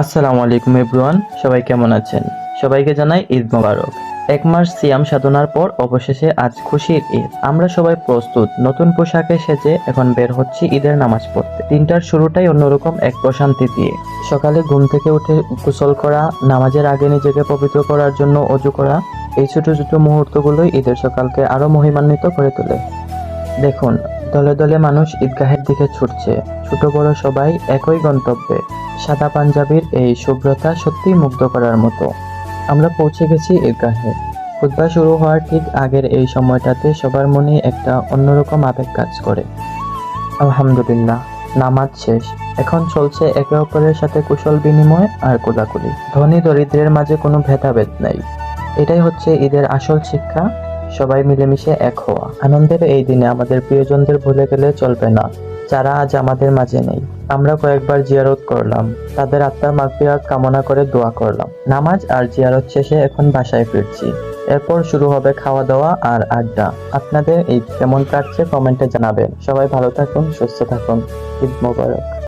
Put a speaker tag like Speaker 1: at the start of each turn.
Speaker 1: আসসালামু আলাইকুম এভরিওয়ান, সবাই কেমন আছেন? সবাইকে জানাই ঈদ মোবারক। এক মাস সিয়াম সাধনার পর অবশেষে আজ খুশির ঈদ। আমরা সবাই প্রস্তুত, নতুন পোশাকে সেজে এখন বের হচ্ছি ঈদের নামাজ পড়তে। দিনটার শুরুটাই অন্যরকম এক প্রশান্তি দিয়ে। সকালে ঘুম থেকে উঠে গোসল করা, নামাজের আগে নিজেকে পবিত্র করার জন্য অজু করা, এই ছোট ছোট মুহূর্তগুলোই ঈদের সকালকে আরো মহিমান্বিত করে তোলে। দেখুন, দলে দলে মানুষ ঈদগাহের দিকে ছুটছে, ছোট বড় সবাই একই গন্তব্যে। সাদা পাঞ্জাবির এই শুভ্রতা সত্যিই মুগ্ধ করার মতো। আমরা পৌঁছে গেছি ঈদগাহে। খুতবা শুরু হওয়ার ঠিক আগের এই সময়টাতে সবার মনে একটা অন্যরকম আবেগ কাজ করে। আলহামদুলিল্লাহ, নামাজ শেষ। এখন চলছে একে অপরের সাথে কুশল বিনিময় আর কোলাকুলি। ধনী দরিদ্রের মাঝে কোনো ভেদাভেদ নাই। এটাই হচ্ছে ঈদের আসল শিক্ষা, সবাই মিলেমিশে এক হওয়া। আনন্দের এই দিনে আমাদের প্রিয়জনদের ভুলে গেলে চলবে না, যারা আজ আমাদের মাঝে নেই। আমরা কয়েকবার জিয়ারত করলাম, তাদের আত্মার মাগফিরাত কামনা করে দোয়া করলাম। নামাজ আর জিয়ারত শেষে এখন বাসায় ফিরছি। এরপর শুরু হবে খাওয়া দাওয়া আর আড্ডা। আপনাদের ঈদ কেমন কাটছে কমেন্টে জানাবেন। সবাই ভালো থাকুন, সুস্থ থাকুন। ঈদ মোবারক।